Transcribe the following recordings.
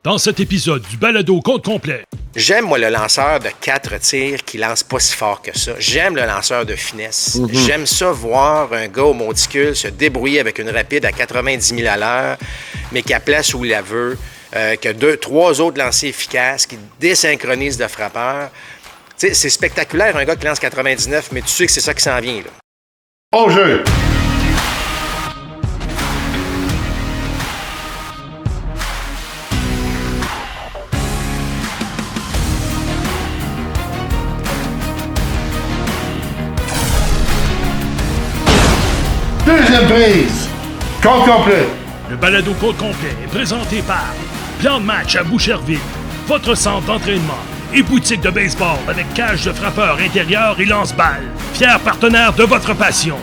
Dans cet épisode du balado compte complet. J'aime, moi, le lanceur de 4 tirs qui lance pas si fort que ça. J'aime le lanceur de finesse. J'aime ça voir un gars au monticule se débrouiller avec une rapide à 90 000 à l'heure, mais qui a place où il la veut, que 3 autres lancers efficaces, qui désynchronisent de frappeurs. Tu sais, c'est spectaculaire, un gars qui lance 99, mais tu sais que c'est ça qui s'en vient, là. Au jeu! Deuxième prise! Compte complet! Le balado compte complet est présenté par Plan de match à Boucherville, votre centre d'entraînement et boutique de baseball avec cage de frappeur intérieur et lance-balles. Fier partenaire de votre passion.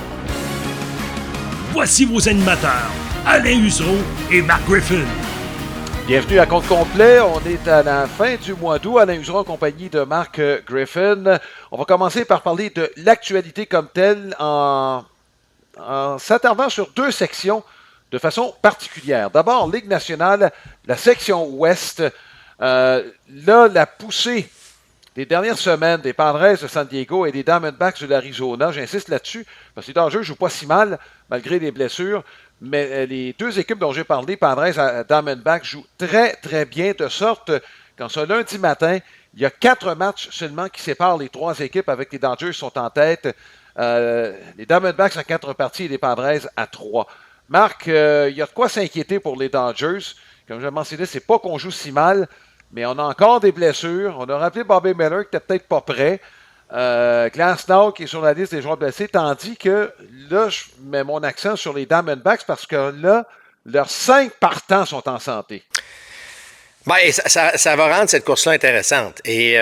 Voici vos animateurs, Alain Usereau et Mark Griffin. Bienvenue à Compte complet. On est à la fin du mois d'août. Alain Usereau en compagnie de Mark Griffin. On va commencer par parler de l'actualité comme telle en s'attardant sur 2 sections de façon particulière. D'abord, Ligue nationale, la section Ouest. Là, la poussée des dernières semaines des Padres de San Diego et des Diamondbacks de l'Arizona, j'insiste là-dessus, parce que les Dodgers ne jouent pas si mal, malgré les blessures, mais les 2 équipes dont j'ai parlé, Padres et Diamondbacks, jouent très, très bien, de sorte qu'en ce lundi matin, il y a 4 matchs seulement qui séparent les 3 équipes, avec les Dodgers qui sont en tête, les Diamondbacks à 4 parties et les Padres à 3. Marc, il y a de quoi s'inquiéter pour les Dodgers. Comme je l'ai mentionné, c'est pas qu'on joue si mal, mais on a encore des blessures. On a rappelé Bobby Miller qui n'était peut-être pas prêt. Glasnow qui est sur la liste des joueurs blessés, tandis que là, je mets mon accent sur les Diamondbacks parce que là, leurs 5 partants sont en santé. Bien, ça va rendre cette course-là intéressante. Et,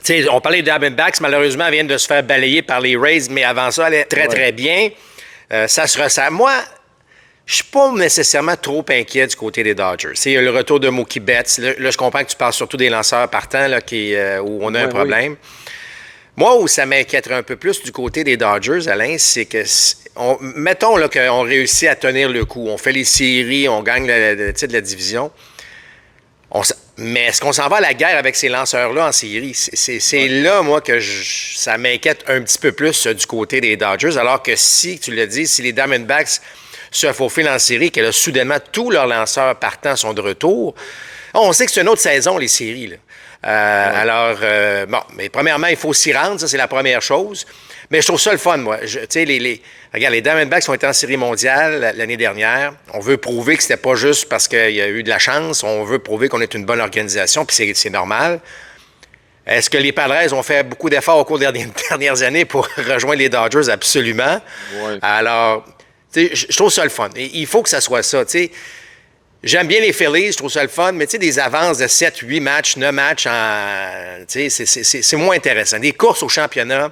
tu sais, on parlait des Diamondbacks, malheureusement, elles viennent de se faire balayer par les Rays, mais avant ça, elle est très, très bien. Ça se ressent. Moi, je suis pas nécessairement trop inquiet du côté des Dodgers. C'est le retour de Mookie Betts. Là, je comprends que tu parles surtout des lanceurs partants là, où on a un problème. Oui. Moi, où ça m'inquiéterait un peu plus du côté des Dodgers, Alain, c'est que, mettons là, qu'on réussit à tenir le coup. On fait les séries, on gagne le titre de la division. Mais est-ce qu'on s'en va à la guerre avec ces lanceurs-là en série? C'est là, moi, que ça m'inquiète un petit peu plus du côté des Dodgers. Alors que si, tu l'as dit, si les Diamondbacks se faufilent en série, que là, soudainement, tous leurs lanceurs partants sont de retour, on sait que c'est une autre saison, les séries, là. Alors, bon, mais premièrement, il faut s'y rendre, ça, c'est la première chose. Mais je trouve ça le fun, moi. Tu sais, regarde, les Diamondbacks ont été en série mondiale l'année dernière. On veut prouver que c'était pas juste parce qu'il y a eu de la chance. On veut prouver qu'on est une bonne organisation, puis c'est normal. Est-ce que les Padres ont fait beaucoup d'efforts au cours des dernières années pour rejoindre les Dodgers? Absolument. Ouais. Alors, tu sais, je trouve ça le fun. Et il faut que ça soit ça, tu sais. J'aime bien les Phillies, je trouve ça le fun, mais tu sais, des avances de 7, 8 matchs, 9 matchs, tu sais, c'est moins intéressant. Des courses au championnat,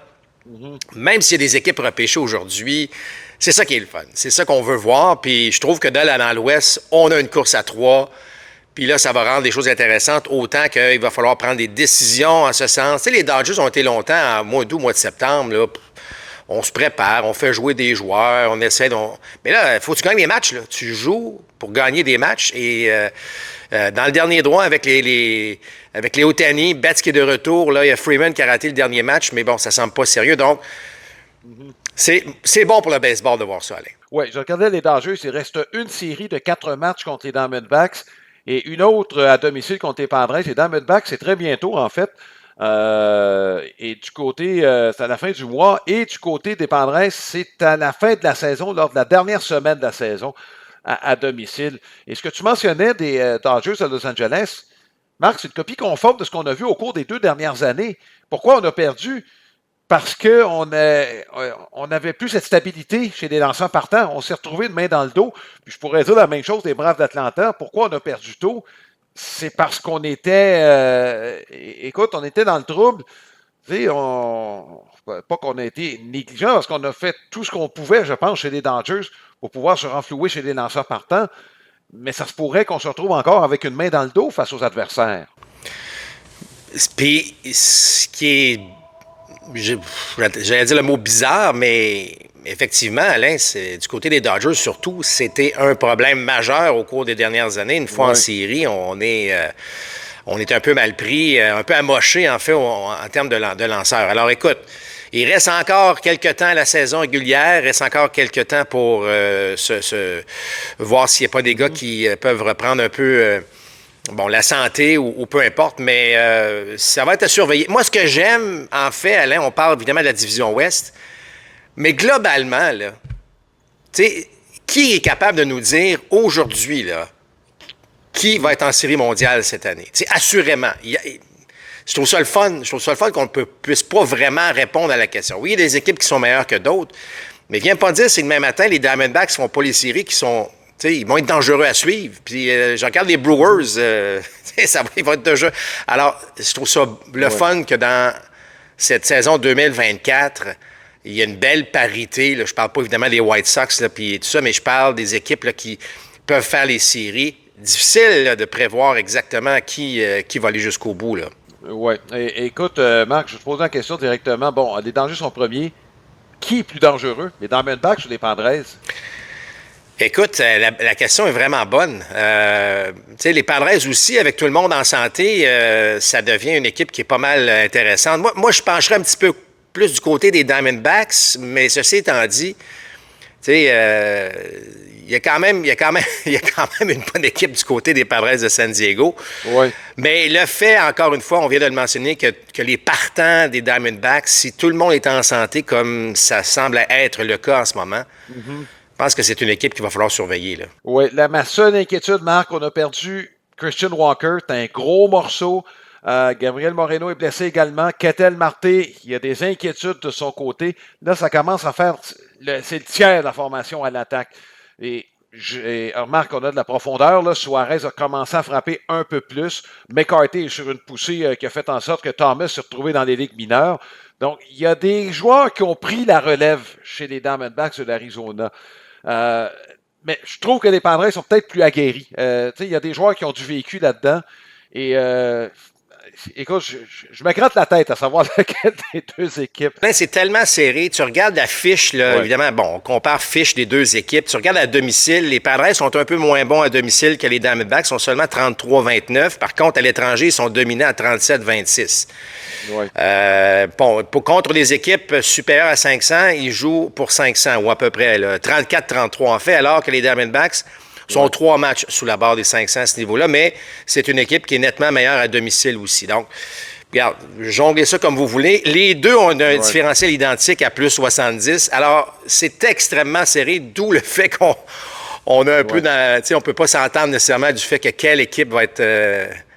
même s'il y a des équipes repêchées aujourd'hui, c'est ça qui est le fun. C'est ça qu'on veut voir. Puis je trouve que dans l'Ouest, on a une course à 3. Puis là, ça va rendre des choses intéressantes, autant qu'il va falloir prendre des décisions en ce sens. Tu sais, les Dodgers ont été longtemps, en mois d'août, mois de septembre, là, on se prépare, on fait jouer des joueurs, on essaie... Mais là, il faut que tu gagnes des matchs, là. Tu joues pour gagner des matchs. Et dans le dernier droit, avec les Ohtani, Betts qui est de retour, là, il y a Freeman qui a raté le dernier match, mais bon, ça semble pas sérieux. Donc, c'est bon pour le baseball de voir ça, Alain. Oui, je regardais les Dodgers, il reste une série de 4 matchs contre les Diamondbacks et une autre à domicile contre les Padres. Les Diamondbacks, c'est très bientôt, en fait. Et du côté, c'est à la fin du mois, et du côté des Padres, c'est à la fin de la saison, lors de la dernière semaine de la saison, à domicile. Et ce que tu mentionnais des Dodgers de Los Angeles, Marc, c'est une copie conforme de ce qu'on a vu au cours des 2 dernières années. Pourquoi on a perdu? Parce qu'on n'avait plus cette stabilité chez les lanceurs partants. On s'est retrouvé une main dans le dos. Puis je pourrais dire la même chose des Braves d'Atlanta. Pourquoi on a perdu tôt? C'est parce qu'on était... écoute, on était dans le trouble. Tu sais, pas qu'on a été négligent, parce qu'on a fait tout ce qu'on pouvait, je pense, chez les Dodgers pour pouvoir se renflouer chez les lanceurs partants. Mais ça se pourrait qu'on se retrouve encore avec une main dans le dos face aux adversaires. Puis, ce qui est... J'allais dire le mot bizarre, mais effectivement, Alain, du côté des Dodgers surtout, c'était un problème majeur au cours des dernières années. Une fois en série, on est un peu mal pris, un peu amoché, en fait, en termes de lanceurs. Alors, écoute, il reste encore quelques temps à la saison régulière, il reste encore quelques temps pour voir s'il n'y a pas des gars qui peuvent reprendre un peu la santé ou peu importe, mais ça va être à surveiller. Moi, ce que j'aime, en fait, Alain, on parle évidemment de la division Ouest, mais globalement, là, tu sais, qui est capable de nous dire aujourd'hui, là, qui va être en série mondiale cette année? Tu sais, assurément. Je trouve ça le fun. Je trouve ça le fun qu'on ne puisse pas vraiment répondre à la question. Oui, il y a des équipes qui sont meilleures que d'autres, mais viens pas dire c'est demain matin, les Diamondbacks ne font pas les séries qui sont. Ils vont être dangereux à suivre. Puis je regarde les Brewers, ils vont être dangereux. Alors, je trouve ça le fun que dans cette saison 2024, il y a une belle parité. Là. Je parle pas évidemment des White Sox là, puis tout ça, mais je parle des équipes là, qui peuvent faire les séries. Difficile là, de prévoir exactement qui va aller jusqu'au bout. Là. Oui. Écoute, Marc, je te pose la question directement. Bon, les dangers sont premiers. Qui est plus dangereux, les Diamondbacks ou les Padres? Écoute, la question est vraiment bonne. Les Padres aussi, avec tout le monde en santé, ça devient une équipe qui est pas mal intéressante. Moi, je pencherais un petit peu plus du côté des Diamondbacks, mais ceci étant dit, il y a quand même une bonne équipe du côté des Padres de San Diego. Oui. Mais le fait, encore une fois, on vient de le mentionner, que les partants des Diamondbacks, si tout le monde est en santé, comme ça semble être le cas en ce moment, je pense que c'est une équipe qu'il va falloir surveiller. Là. Oui, ma seule inquiétude, Marc, on a perdu Christian Walker. C'est un gros morceau. Gabriel Moreno est blessé également. Ketel Marte, il y a des inquiétudes de son côté. Là, ça commence à faire... c'est le tiers de la formation à l'attaque. Et remarque, on a de la profondeur. Là. Suarez a commencé à frapper un peu plus. McCarthy est sur une poussée qui a fait en sorte que Thomas s'est retrouvé dans les ligues mineures. Donc, il y a des joueurs qui ont pris la relève chez les Diamondbacks de l'Arizona. Mais je trouve que les Padres sont peut-être plus aguerris. Il y a des joueurs qui ont du vécu là-dedans. Et écoute, je me gratte la tête à savoir laquelle des deux équipes. C'est tellement serré. Tu regardes la fiche, là, évidemment, on compare fiche des deux équipes. Tu regardes à domicile, les Padres sont un peu moins bons à domicile que les Diamondbacks, sont seulement 33-29. Par contre, à l'étranger, ils sont dominants à 37-26. Contre les équipes supérieures à 500, ils jouent pour 500 ou à peu près 34-33 en fait, alors que les Diamondbacks sont 3 matchs sous la barre des 500 à ce niveau-là, mais c'est une équipe qui est nettement meilleure à domicile aussi. Donc, regarde, jonglez ça comme vous voulez. Les deux ont un différentiel identique à plus 70. Alors, c'est extrêmement serré, d'où le fait qu'on a un peu dans... On ne peut pas s'entendre nécessairement du fait que quelle équipe va être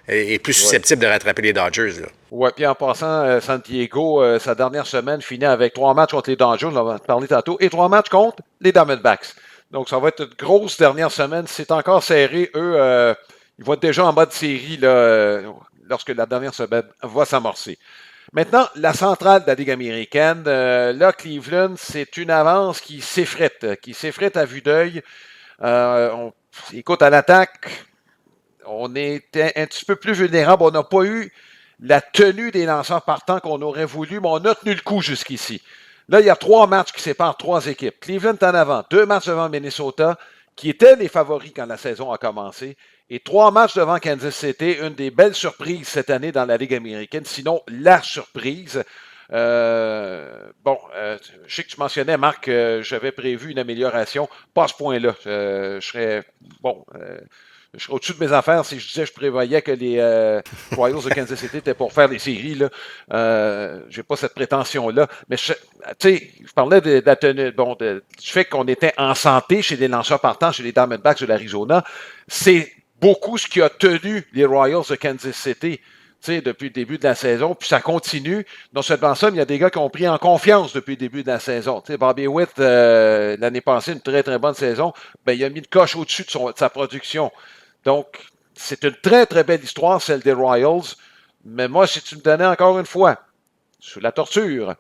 est plus susceptible de rattraper les Dodgers. Oui, puis en passant, San Diego, sa dernière semaine finit avec 3 matchs contre les Dodgers, on va en parler tantôt, et 3 matchs contre les Diamondbacks. Donc, ça va être une grosse dernière semaine. C'est encore serré. Eux, ils vont être déjà en mode série là, lorsque la dernière semaine va s'amorcer. Maintenant, la centrale de la Ligue américaine. Là, Cleveland, c'est une avance qui s'effrite à vue d'œil. Écoute, à l'attaque, on était un petit peu plus vulnérable. On n'a pas eu la tenue des lanceurs partants qu'on aurait voulu, mais on a tenu le coup jusqu'ici. Là, il y a 3 matchs qui séparent 3 équipes. Cleveland en avant, 2 matchs devant Minnesota, qui étaient les favoris quand la saison a commencé, et 3 matchs devant Kansas City, une des belles surprises cette année dans la Ligue américaine, sinon la surprise. Je sais que tu mentionnais, Marc, que j'avais prévu une amélioration. Pas à ce point-là. Je serais au-dessus de mes affaires si je disais que je prévoyais que les Royals de Kansas City étaient pour faire les séries. J'ai pas cette prétention-là. Mais je parlais de la tenue, du fait qu'on était en santé chez les lanceurs partants, chez les Diamondbacks de l'Arizona. C'est beaucoup ce qui a tenu les Royals de Kansas City depuis le début de la saison. Puis ça continue. Non seulement ça, mais il y a des gars qui ont pris en confiance depuis le début de la saison. Bobby Witt, l'année passée, une très, très bonne saison. Il a mis une coche au-dessus de sa production. Donc, c'est une très, très belle histoire, celle des Royals. Mais moi, si tu me donnais encore une fois, sous la torture,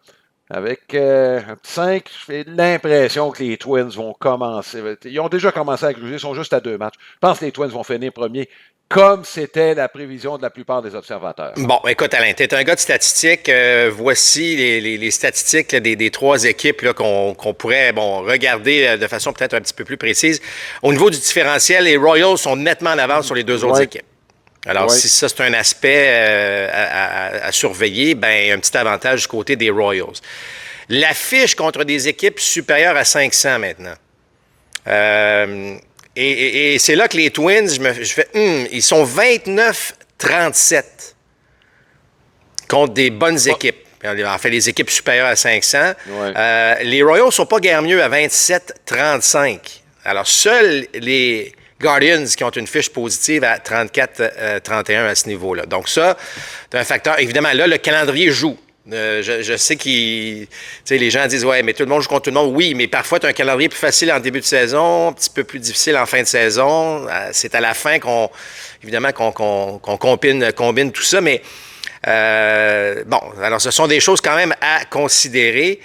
avec un petit 5, j'ai l'impression que les Twins vont commencer. Ils ont déjà commencé à gruger, ils sont juste à 2 matchs. Je pense que les Twins vont finir premier comme c'était la prévision de la plupart des observateurs. Bon, écoute, Alain, tu es un gars de statistiques. Voici les statistiques là, des trois équipes là, qu'on pourrait regarder de façon peut-être un petit peu plus précise. Au niveau du différentiel, les Royals sont nettement en avance sur les deux autres équipes. Alors, si ça, c'est un aspect à surveiller, ben un petit avantage du côté des Royals. L'affiche contre des équipes supérieures à 500 maintenant. Et c'est là que les Twins, je fais, ils sont 29-37 contre des bonnes équipes. En fait, les équipes supérieures à 500. Les Royals ne sont pas guère mieux à 27-35. Alors, seuls les Guardians qui ont une fiche positive à 34-31 à ce niveau-là. Donc ça, c'est un facteur. Évidemment, là, le calendrier joue. Je sais les gens disent « Ouais, mais tout le monde joue contre tout le monde. » Oui, mais parfois, tu as un calendrier plus facile en début de saison, un petit peu plus difficile en fin de saison. C'est à la fin qu'on combine tout ça, mais alors ce sont des choses quand même à considérer.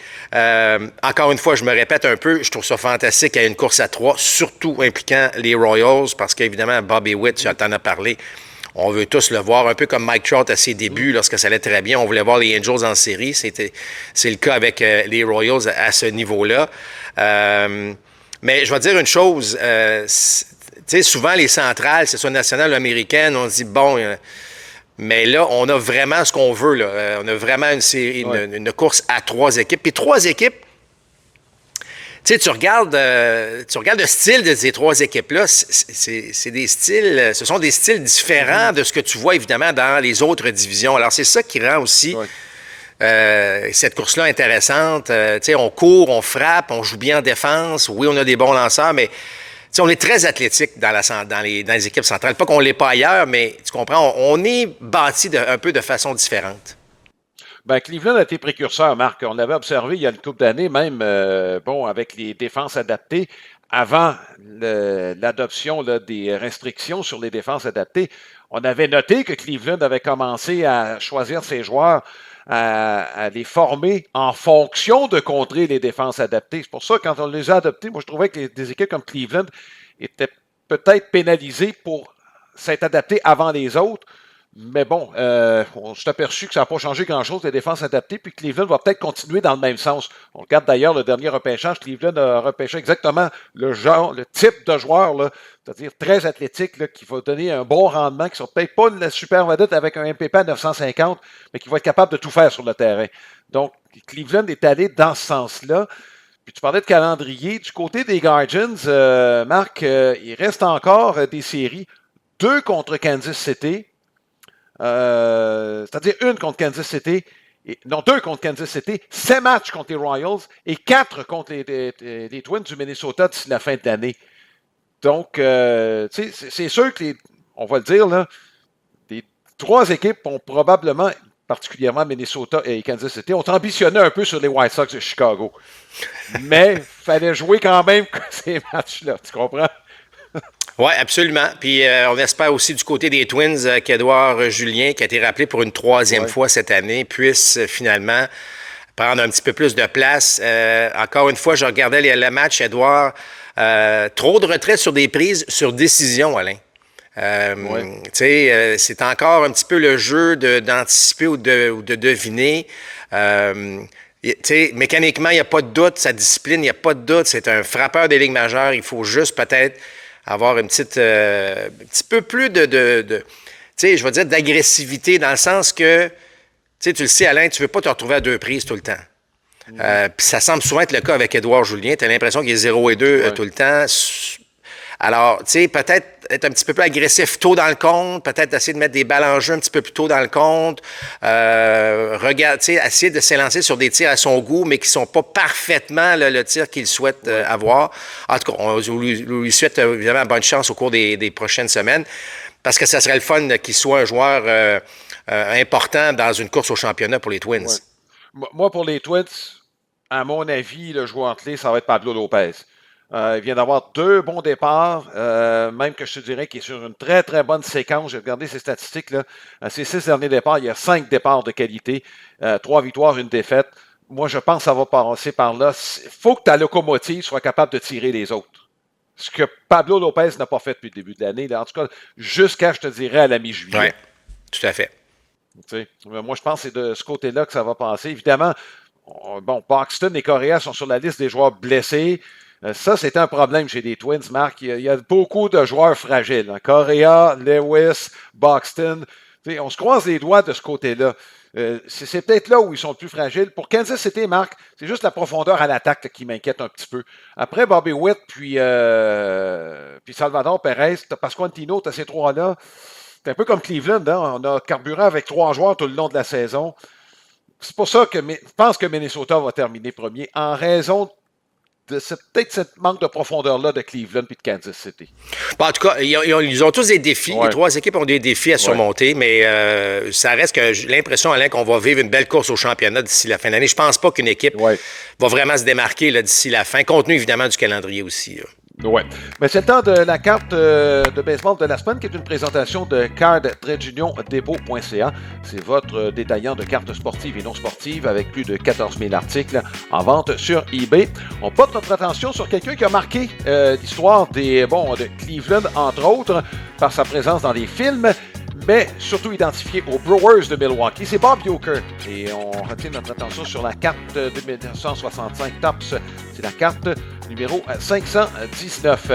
Encore une fois, je me répète un peu, je trouve ça fantastique qu'il y ait une course à 3, surtout impliquant les Royals, parce qu'évidemment, Bobby Witt, tu en as parlé, on veut tous le voir, un peu comme Mike Trout à ses débuts, lorsque ça allait très bien. On voulait voir les Angels en série. C'est le cas avec les Royals à ce niveau-là. Mais je vais dire une chose. Souvent, les centrales, c'est soit nationales ou américaines, on dit, mais là, on a vraiment ce qu'on veut. Là. On a vraiment une série, une course à 3 équipes. Puis 3 équipes, tu regardes le style de ces 3 équipes-là, c'est des styles, ce sont des styles différents de ce que tu vois évidemment dans les autres divisions. Alors c'est ça qui rend aussi cette course-là intéressante. On court, on frappe, on joue bien en défense. Oui, on a des bons lanceurs, mais on est très athlétique dans les équipes centrales. Pas qu'on ne l'est pas ailleurs, mais tu comprends, on est bâti un peu de façon différente. Cleveland a été précurseur, Marc. On l'avait observé il y a une couple d'années, même avec les défenses adaptées, avant l'adoption des restrictions sur les défenses adaptées. On avait noté que Cleveland avait commencé à choisir ses joueurs, à les former en fonction de contrer les défenses adaptées. C'est pour ça, quand on les a adoptés, moi, je trouvais que des équipes comme Cleveland étaient peut-être pénalisées pour s'être adaptées avant les autres. Mais on s'est aperçu que ça n'a pas changé grand-chose, les défenses adaptées, puis Cleveland va peut-être continuer dans le même sens. On regarde d'ailleurs le dernier repêchage, Cleveland a repêché exactement le type de joueur, là, c'est-à-dire très athlétique, là, qui va donner un bon rendement, qui ne sont peut-être pas une super vedette avec un MPP à 950, mais qui va être capable de tout faire sur le terrain. Donc, Cleveland est allé dans ce sens-là. Puis tu parlais de calendrier. Du côté des Guardians, Marc, il reste encore des séries. 2 contre Kansas City. C'est-à-dire 1 contre Kansas City, 2 contre Kansas City, 7 matchs contre les Royals et 4 contre les Twins du Minnesota d'ici la fin de l'année. Donc, c'est sûr que, on va le dire, là, les 3 équipes ont probablement, particulièrement Minnesota et Kansas City, ont ambitionné un peu sur les White Sox de Chicago. Mais il fallait jouer quand même ces matchs-là, tu comprends? Oui, absolument. Puis on espère aussi du côté des Twins qu'Édouard Julien, qui a été rappelé pour une 3e fois cette année, puisse finalement prendre un petit peu plus de place. Encore une fois, je regardais le match, Édouard. Trop de retraits sur des prises sur décision, Alain. C'est encore un petit peu le jeu d'anticiper ou de deviner. Mécaniquement, il n'y a pas de doute. Sa discipline, il n'y a pas de doute. C'est un frappeur des ligues majeures. Il faut juste peut-être avoir un petit peu plus je vais dire d'agressivité, dans le sens que, tu le sais, Alain, tu ne veux pas te retrouver à 2 prises tout le temps. Puis ça semble souvent être le cas avec Édouard Julien. Tu as l'impression qu'il est 0 et 2 tout le temps. Alors, peut-être être un petit peu plus agressif tôt dans le compte, peut-être essayer de mettre des balles en jeu un petit peu plus tôt dans le compte, essayer de s'élancer sur des tirs à son goût, mais qui ne sont pas parfaitement le tir qu'il souhaite avoir. En tout cas, on lui souhaite évidemment bonne chance au cours des prochaines semaines, parce que ça serait le fun qu'il soit un joueur important dans une course au championnat pour les Twins. Ouais. Moi, pour les Twins, à mon avis, le joueur clé, ça va être Pablo Lopez. Il vient d'avoir 2 bons départs, même que je te dirais qu'il est sur une très, très bonne séquence. J'ai regardé ses statistiques, là. Ses 6 derniers départs, il y a 5 départs de qualité, 3 victoires, 1 défaite. Moi, je pense que ça va passer par là. Il faut que ta locomotive soit capable de tirer les autres. Ce que Pablo Lopez n'a pas fait depuis le début de l'année. Là, en tout cas, jusqu'à, je te dirais, à la mi-juillet. Oui, tout à fait. Moi, je pense que c'est de ce côté-là que ça va passer. Évidemment, Buxton et Correa sont sur la liste des joueurs blessés. Ça, c'est un problème chez les Twins, Marc. Il y a beaucoup de joueurs fragiles. Hein. Correa, Lewis, Buxton. On se croise les doigts de ce côté-là. C'est peut-être là où ils sont le plus fragiles. Pour Kansas City, Marc, c'est juste la profondeur à l'attaque qui m'inquiète un petit peu. Après Bobby Witt, puis Salvador Perez, t'as Pasquantino, t'as ces trois-là. C'est un peu comme Cleveland. Hein? On a carburé avec 3 joueurs tout le long de la saison. C'est pour ça que je pense que Minnesota va terminer premier en raison de peut-être ce manque de profondeur-là de Cleveland et de Kansas City. Bon, en tout cas, ils ont tous des défis. Ouais. Les 3 équipes ont des défis à surmonter, mais ça reste que j'ai l'impression, Alain, qu'on va vivre une belle course au championnat d'ici la fin de l'année. Je pense pas qu'une équipe va vraiment se démarquer là, d'ici la fin, compte tenu évidemment du calendrier aussi. Là. Oui. Mais c'est le temps de la carte de baseball de la semaine qui est une présentation de card-depot.ca. C'est votre détaillant de cartes sportives et non sportives avec plus de 14 000 articles en vente sur eBay. On porte notre attention sur quelqu'un qui a marqué l'histoire de Cleveland, entre autres, par sa présence dans des films, mais surtout identifié aux Brewers de Milwaukee. C'est Bob Uecker. Et on retient notre attention sur la carte de 1965 Topps. C'est la carte numéro 519.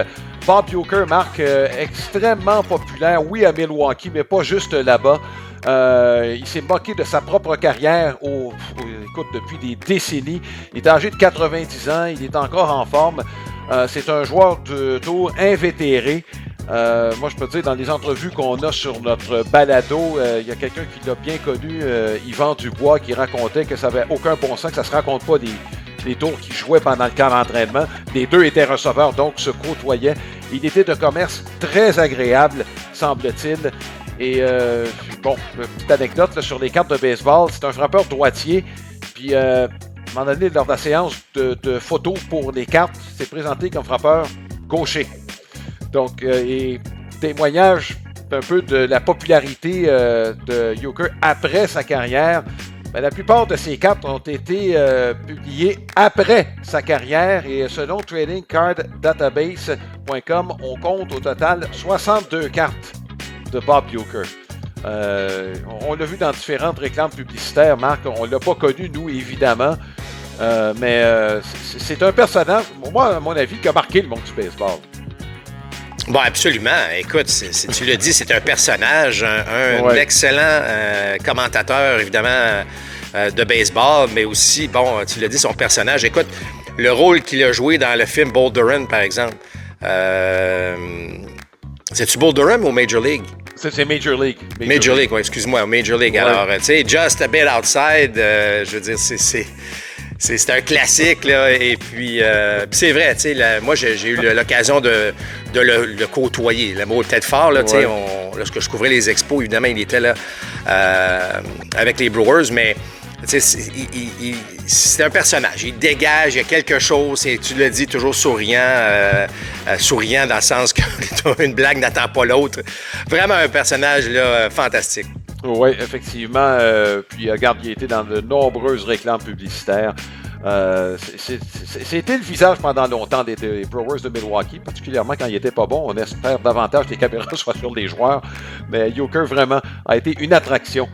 Bob Uecker, marque extrêmement populaire, oui, à Milwaukee, mais pas juste là-bas. Il s'est moqué de sa propre carrière écoute, depuis des décennies. Il est âgé de 90 ans, il est encore en forme. C'est un joueur de tour invétéré. Moi, je peux te dire, dans les entrevues qu'on a sur notre balado, il y a quelqu'un qui l'a bien connu, Yvan Dubois, qui racontait que ça n'avait aucun bon sens, que ça ne se raconte pas des tours qui jouaient pendant le camp d'entraînement. Les deux étaient receveurs, donc se côtoyaient. Il était de commerce très agréable, semble-t-il. Et petite anecdote là, sur les cartes de baseball, c'est un frappeur droitier. Puis, à un moment donné, lors de la séance de photos pour les cartes, c'est présenté comme frappeur gaucher. Donc, et témoignage un peu de la popularité de Uecker après sa carrière. Ben, la plupart de ces cartes ont été publiées après sa carrière et selon tradingcarddatabase.com, on compte au total 62 cartes de Bob Uecker. On l'a vu dans différentes réclames publicitaires, Marc. On ne l'a pas connu, nous, évidemment. Mais c'est un personnage, moi, à mon avis, qui a marqué le monde du baseball. Bon, absolument. Écoute, tu l'as dit, c'est un personnage, un excellent commentateur, évidemment, de baseball, mais aussi, bon, tu l'as dit, son personnage. Écoute, le rôle qu'il a joué dans le film Bull Durham, par exemple. C'est-tu Bull Durham ou Major League? C'est Major League. Major League, oui, excuse-moi, Major League. Ouais. Alors, tu sais, Just a Bit Outside, je veux dire, c'est un classique, là, et puis c'est vrai, tu sais, moi j'ai eu l'occasion de le côtoyer. Le mot est peut-être fort, là, tu sais, lorsque je couvrais les expos, évidemment, il était là avec les Brewers, mais tu sais, c'est un personnage. Il dégage, il y a quelque chose, et tu l'as dit, toujours souriant, souriant dans le sens qu'une blague n'attend pas l'autre. Vraiment un personnage là, fantastique. Oui, effectivement. Puis, regarde, il a été dans de nombreuses réclames publicitaires. C'était le visage pendant longtemps des Brewers de Milwaukee, particulièrement quand il n'était pas bon. On espère davantage que les caméras soient sur les joueurs. Mais Uecker, vraiment, a été une attraction.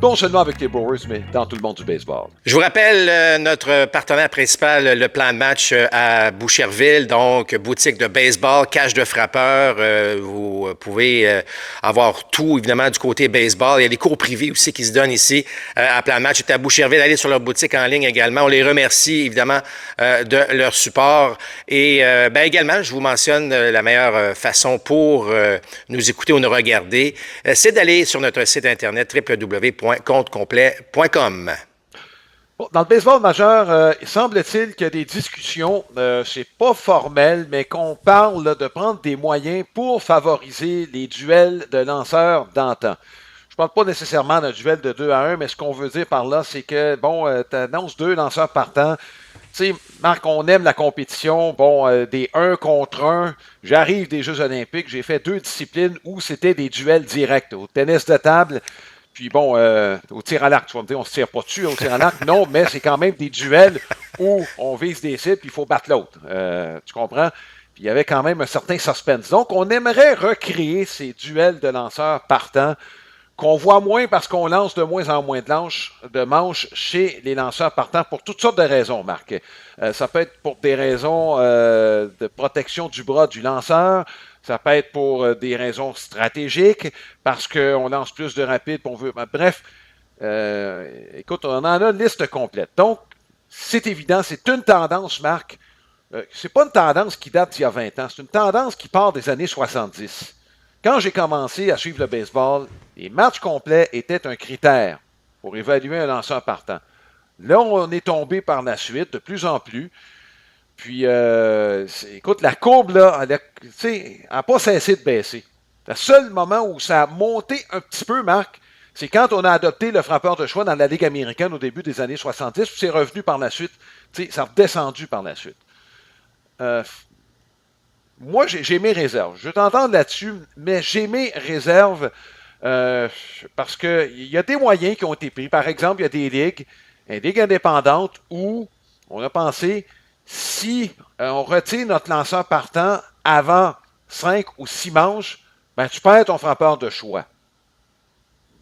Non seulement avec les Brewers, mais dans tout le monde du baseball. Je vous rappelle notre partenaire principal, le plan de match à Boucherville, donc boutique de baseball, cage de frappeur. Vous pouvez avoir tout, évidemment, du côté baseball. Il y a des cours privés aussi qui se donnent ici à plan de match. C'est à Boucherville. Allez sur leur boutique en ligne également. On les remercie, évidemment, de leur support. Et également, je vous mentionne la meilleure façon pour nous écouter ou nous regarder, c'est d'aller sur notre site internet www.comptecomplet.com. Bon, dans le baseball majeur, semble-t-il qu'il y a des discussions, c'est pas formel, mais qu'on parle là, de prendre des moyens pour favoriser les duels de lanceurs d'antan. Je parle pas nécessairement d'un duel de 2 à 1, mais ce qu'on veut dire par là, c'est que, tu annonces 2 lanceurs partants. Tu sais, Marc, on aime la compétition, des 1 contre 1. J'arrive des Jeux olympiques, j'ai fait 2 disciplines où c'était des duels directs. Au tennis de table, puis au tir à l'arc, tu vas me dire, on ne se tire pas dessus au tir à l'arc. Non, mais c'est quand même des duels où on vise des cibles et il faut battre l'autre. Tu comprends? Puis il y avait quand même un certain suspense. Donc, on aimerait recréer ces duels de lanceurs partants qu'on voit moins parce qu'on lance de moins en moins de manches chez les lanceurs partants pour toutes sortes de raisons, Marc. Ça peut être pour des raisons de protection du bras du lanceur, ça peut être pour des raisons stratégiques, parce qu'on lance plus de rapide, on veut... Bref, écoute, on en a une liste complète. Donc, c'est évident, c'est une tendance, Marc. C'est pas une tendance qui date d'il y a 20 ans, c'est une tendance qui part des années 70. Quand j'ai commencé à suivre le baseball, les matchs complets étaient un critère pour évaluer un lanceur partant. Là, on est tombé par la suite de plus en plus. Puis, écoute, la courbe, là, elle n'a pas cessé de baisser. Le seul moment où ça a monté un petit peu, Marc, c'est quand on a adopté le frappeur de choix dans la Ligue américaine au début des années 70, puis c'est revenu par la suite. Ça a redescendu par la suite. Moi, j'ai mes réserves. Je veux t'entendre là-dessus, mais j'ai mes réserves parce qu'il y a des moyens qui ont été pris. Par exemple, il y a des ligues indépendantes où on a pensé, si on retire notre lanceur partant avant 5 ou 6 manches, ben, tu perds ton frappeur de choix.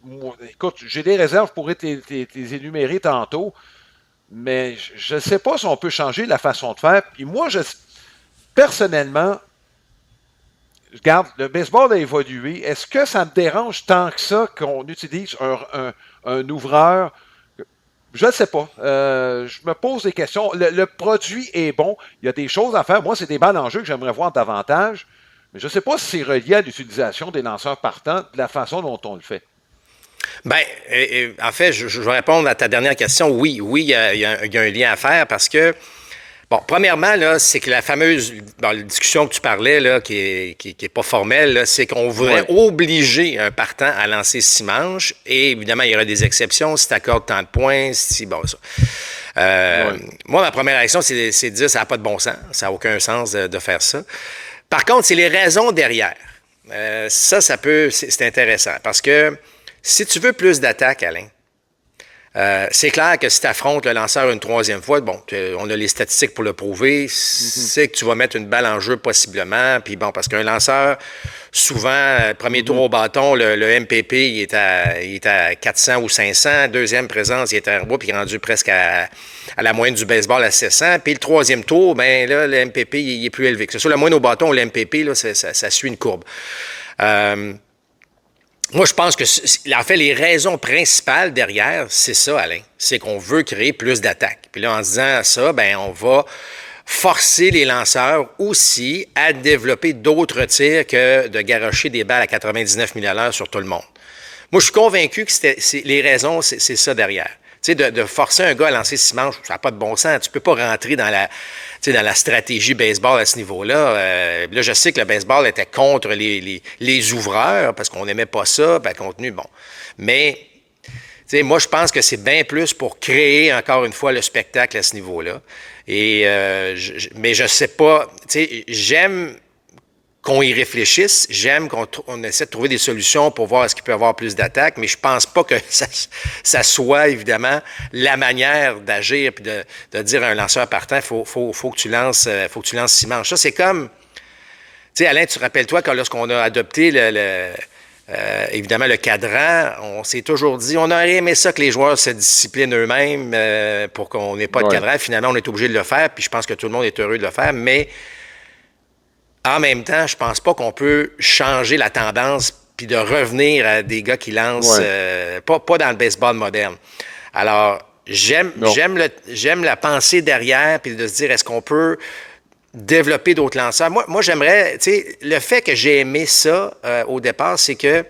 Moi, écoute, j'ai des réserves pour te les énumérer tantôt, mais je ne sais pas si on peut changer la façon de faire. Puis moi, personnellement, regarde, le baseball a évolué. Est-ce que ça me dérange tant que ça qu'on utilise un ouvreur? Je ne sais pas. Je me pose des questions. Le produit est bon. Il y a des choses à faire. Moi, c'est des balles en jeu que j'aimerais voir davantage. Mais je ne sais pas si c'est relié à l'utilisation des lanceurs partants de la façon dont on le fait. Bien, en fait, je vais répondre à ta dernière question. Oui, il y a un lien à faire parce que, bon, premièrement, là, c'est que la fameuse dans la discussion que tu parlais, là, qui est pas formelle, là, c'est qu'on voudrait obliger un partant à lancer 6 manches. Et évidemment, il y aurait des exceptions si tu accordes tant de points, si bon ça. Moi, ma première réaction, c'est de dire ça n'a pas de bon sens. Ça n'a aucun sens de faire ça. Par contre, c'est les raisons derrière. C'est intéressant parce que si tu veux plus d'attaque, Alain, c'est clair que si tu affrontes le lanceur une troisième fois, bon, on a les statistiques pour le prouver, c'est que tu vas mettre une balle en jeu possiblement. Puis bon, parce qu'un lanceur, souvent, premier tour au bâton, le MPP, il est à 400 ou 500. Deuxième présence, il est à puis il est rendu presque à la moyenne du baseball à 700. Puis le troisième tour, ben là, le MPP, il est plus élevé. Que ce soit la moyenne au bâton ou le MPP, là, ça suit une courbe. Moi, je pense que, en fait, les raisons principales derrière, c'est ça, Alain. C'est qu'on veut créer plus d'attaques. Puis là, en disant ça, ben, on va forcer les lanceurs aussi à développer d'autres tirs que de garrocher des balles à 99 000 à l'heure sur tout le monde. Moi, je suis convaincu que les raisons, c'est ça derrière. Tu sais, de forcer un gars à lancer 6 manches, ça n'a pas de bon sens. Tu peux pas rentrer dans la stratégie baseball à ce niveau-là. Là, je sais que le baseball était contre les ouvreurs parce qu'on n'aimait pas ça, ben, contenu, bon. Mais, tu sais, moi, je pense que c'est bien plus pour créer, encore une fois, le spectacle à ce niveau-là. Mais je sais pas, tu sais, j'aime qu'on y réfléchisse. J'aime qu'on essaie de trouver des solutions pour voir est-ce qu'il peut y avoir plus d'attaques, mais je pense pas que ça soit, évidemment, la manière d'agir puis de dire à un lanceur partant, faut que tu lances 6 manches. Ça, c'est comme, tu sais, Alain, tu rappelles-toi quand lorsqu'on a adopté évidemment, le cadran, on s'est toujours dit, on aurait aimé ça que les joueurs se disciplinent eux-mêmes pour qu'on n'ait pas de cadran. Finalement, on est obligé de le faire, puis je pense que tout le monde est heureux de le faire, mais en même temps, je pense pas qu'on peut changer la tendance puis de revenir à des gars qui lancent pas dans le baseball moderne. Alors, j'aime la pensée derrière puis de se dire est-ce qu'on peut développer d'autres lanceurs. Moi j'aimerais, tu sais, le fait que j'ai aimé ça au départ, c'est que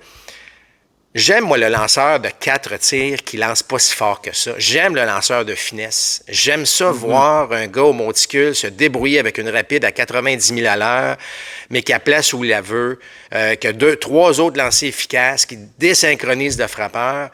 j'aime, moi, le lanceur de 4 tirs qui lance pas si fort que ça. J'aime le lanceur de finesse. J'aime ça voir un gars au monticule se débrouiller avec une rapide à 90 000 à l'heure, mais qui a place où il la veut, qui a 2-3 autres lancers efficaces, qui désynchronise le frappeur.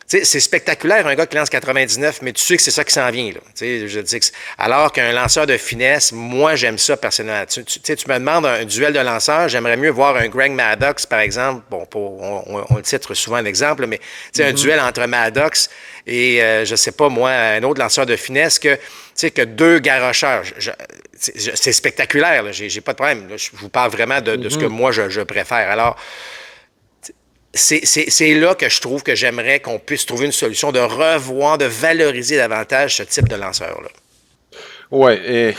C'est spectaculaire, un gars qui lance 99, mais tu sais que c'est ça qui s'en vient. Là. Je dis que alors qu'un lanceur de finesse, moi, j'aime ça personnellement. Tu me demandes un duel de lanceurs, j'aimerais mieux voir un Greg Maddux, par exemple. Bon, on le titre souvent un exemple, mais un duel entre Maddux et, je sais pas moi, un autre lanceur de finesse que deux garocheurs. C'est spectaculaire, là. J'ai pas de problème. Là. Je vous parle vraiment de ce que moi, je préfère. Alors, c'est là que je trouve que j'aimerais qu'on puisse trouver une solution de revoir, de valoriser davantage ce type de lanceur-là. Oui.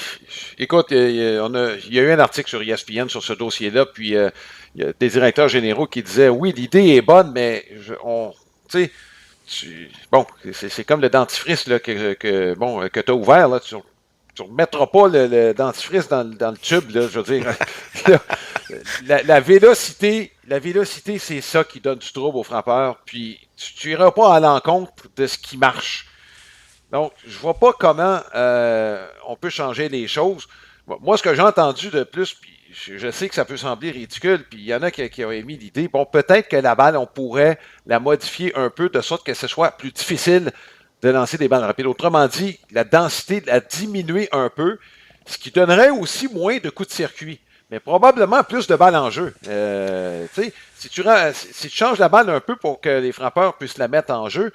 Écoute, il y a eu un article sur ESPN sur ce dossier-là, puis il y a des directeurs généraux qui disaient oui, l'idée est bonne, mais c'est comme le dentifrice là, que tu as ouvert. Là, tu ne remettras pas le dentifrice dans le tube, là, je veux dire. la vélocité, c'est ça qui donne du trouble aux frappeurs, puis tu n'iras pas à l'encontre de ce qui marche. Donc, je vois pas comment on peut changer les choses. Moi, ce que j'ai entendu de plus, puis je sais que ça peut sembler ridicule, puis il y en a qui ont émis l'idée, bon, peut-être que la balle, on pourrait la modifier un peu de sorte que ce soit plus difficile de lancer des balles rapides. Autrement dit, la densité la diminuer un peu, ce qui donnerait aussi moins de coups de circuit, mais probablement plus de balles en jeu. Si tu changes la balle un peu pour que les frappeurs puissent la mettre en jeu,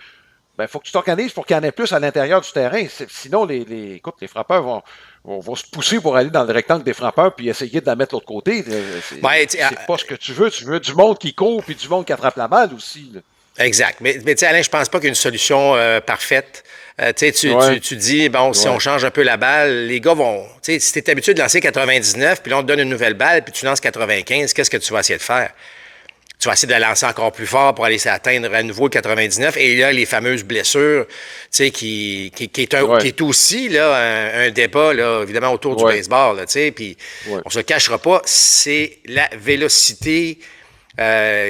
il faut que tu t'organises pour qu'il y en ait plus à l'intérieur du terrain. Sinon, les frappeurs vont se pousser pour aller dans le rectangle des frappeurs puis essayer de la mettre de l'autre côté. C'est pas ce que tu veux. Tu veux du monde qui court puis du monde qui attrape la balle aussi. Là. Exact. Mais tu sais, Alain, je pense pas qu'il y ait une solution parfaite. Tu dis, bon, si on change un peu la balle, les gars vont... Tu sais, si tu es habitué de lancer 99, puis là, on te donne une nouvelle balle, puis tu lances 95, qu'est-ce que tu vas essayer de faire? Tu vas essayer de lancer encore plus fort pour aller atteindre à nouveau le 99. Et là, les fameuses blessures, tu sais, qui est aussi là, un débat, là, évidemment, autour du baseball. Là, puis on se cachera pas, c'est la vélocité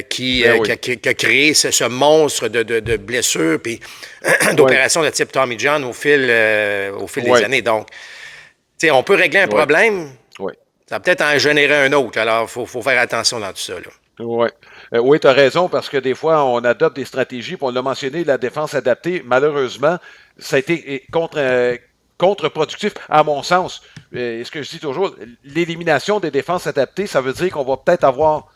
qui a créé ce monstre de blessures puis d'opérations de type Tommy John au fil des années. Donc, tu sais, on peut régler un problème, ça va peut-être en générer un autre. Alors, il faut faire attention dans tout ça. Là. Oui, tu as raison, parce que des fois, on adopte des stratégies, puis on l'a mentionné, la défense adaptée, malheureusement, ça a été contre-productif, à mon sens. Et ce que je dis toujours, l'élimination des défenses adaptées, ça veut dire qu'on va peut-être avoir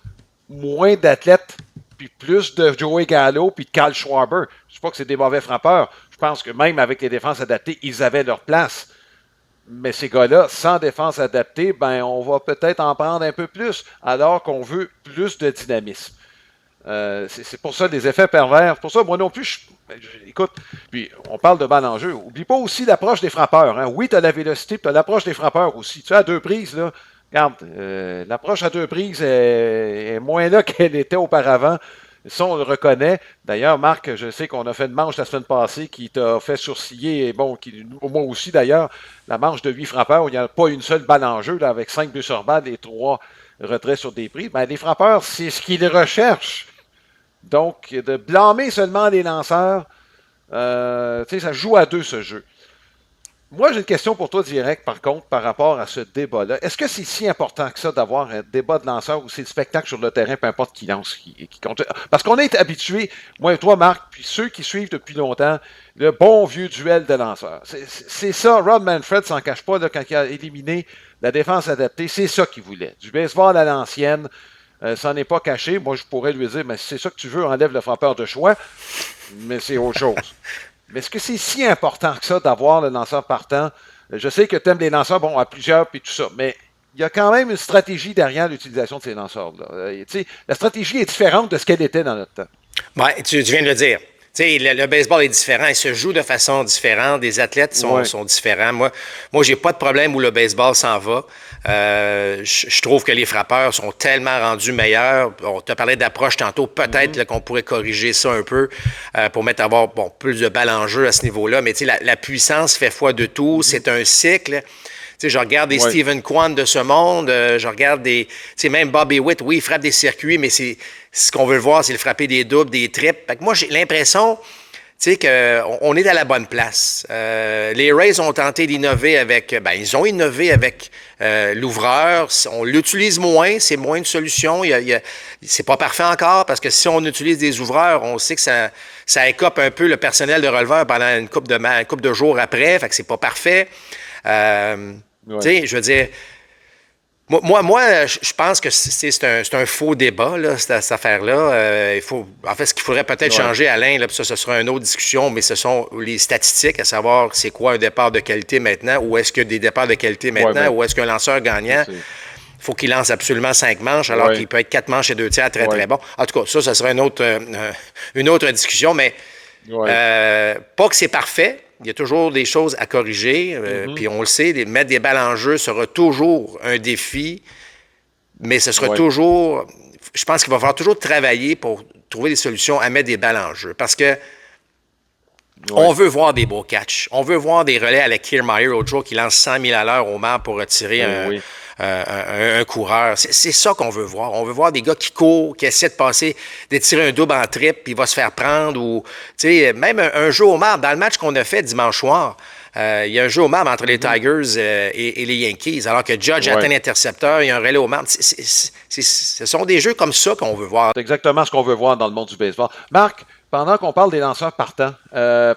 moins d'athlètes, puis plus de Joey Gallo, puis de Kyle Schwarber. Je ne dis pas que c'est des mauvais frappeurs. Je pense que même avec les défenses adaptées, ils avaient leur place. Mais ces gars-là, sans défense adaptée, on va peut-être en prendre un peu plus, alors qu'on veut plus de dynamisme. C'est pour ça des effets pervers. Pour ça, moi non plus, écoute, puis on parle de balle en jeu. Oublie pas aussi l'approche des frappeurs. Hein. Oui, tu as la vélocité, tu as l'approche des frappeurs aussi. Tu sais, à deux prises, là, regarde, l'approche à deux prises est moins là qu'elle était auparavant. Ça, on le reconnaît. D'ailleurs, Marc, je sais qu'on a fait une manche la semaine passée qui t'a fait sourciller, et bon, moi aussi d'ailleurs, la manche de 8 frappeurs où il n'y a pas une seule balle en jeu, là, avec 5 buts sur balle et 3 retraits sur des prises. Les frappeurs, c'est ce qu'ils recherchent. Donc, de blâmer seulement les lanceurs, ça joue à deux ce jeu. Moi, j'ai une question pour toi direct, par contre, par rapport à ce débat-là. Est-ce que c'est si important que ça d'avoir un débat de lanceurs ou c'est le spectacle sur le terrain, peu importe qui lance, qui compte? Parce qu'on est habitué, moi et toi, Marc, puis ceux qui suivent depuis longtemps, le bon vieux duel de lanceurs. C'est ça, Rob Manfred s'en cache pas là, quand il a éliminé la défense adaptée, c'est ça qu'il voulait. Du baseball à l'ancienne, ça n'est pas caché. Moi, je pourrais lui dire, mais si c'est ça que tu veux, enlève le frappeur de choix, mais c'est autre chose. Mais est-ce que c'est si important que ça d'avoir le lanceur partant? Je sais que tu aimes les lanceurs, bon, à plusieurs, puis tout ça, mais il y a quand même une stratégie derrière l'utilisation de ces lanceurs-là. La stratégie est différente de ce qu'elle était dans notre temps. Oui, tu viens de le dire. Le baseball est différent, il se joue de façon différente, les athlètes sont différents. Moi, j'ai pas de problème où le baseball s'en va. Je trouve que les frappeurs sont tellement rendus meilleurs. On t'a parlé d'approche tantôt, peut-être qu'on pourrait corriger ça un peu pour avoir plus de balles en jeu à ce niveau-là. Mais la puissance fait foi de tout, c'est un cycle. Je regarde des Stephen Kwan de ce monde, je regarde même Bobby Witt, oui, il frappe des circuits, mais c'est ce qu'on veut voir, c'est le frapper des doubles, des triples. Fait que moi, j'ai l'impression, sais, qu'on est à la bonne place. Les Rays ont tenté d'innover avec... ils ont innové avec l'ouvreur. On l'utilise moins, c'est moins une solution. C'est pas parfait encore, parce que si on utilise des ouvreurs, on sait que ça écope un peu le personnel de releveur pendant une couple de jours après, fait que c'est pas parfait. Tu sais, je veux dire... Moi, je pense que c'est un faux débat, là, cette affaire-là. Ce qu'il faudrait peut-être changer, Alain, là, puis ça, ce sera une autre discussion, mais ce sont les statistiques, à savoir c'est quoi un départ de qualité maintenant, ou est-ce qu'il y a des départs de qualité maintenant, ou est-ce qu'un lanceur gagnant, il faut qu'il lance absolument 5 manches, alors qu'il peut être 4 manches et 2 tiers très, très bon. En tout cas, ça sera une autre discussion, mais pas que c'est parfait. Il y a toujours des choses à corriger, puis on le sait, mettre des balles en jeu sera toujours un défi, mais ce sera toujours... Je pense qu'il va falloir toujours travailler pour trouver des solutions à mettre des balles en jeu, parce que on veut voir des beaux catchs. On veut voir des relais à la Kiermaier l'autre jour qui lance 100 000 à l'heure au mât pour retirer un coureur. C'est ça qu'on veut voir. On veut voir des gars qui courent, qui essaient de tirer un double en triple, puis il va se faire prendre. Ou, même un jeu au marbre. Dans le match qu'on a fait dimanche soir, il y a un jeu au marbre entre les Tigers et les Yankees, alors que Judge atteint l'intercepteur, il y a un relais au marbre. Ce sont des jeux comme ça qu'on veut voir. C'est exactement ce qu'on veut voir dans le monde du baseball. Marc, pendant qu'on parle des lanceurs partants,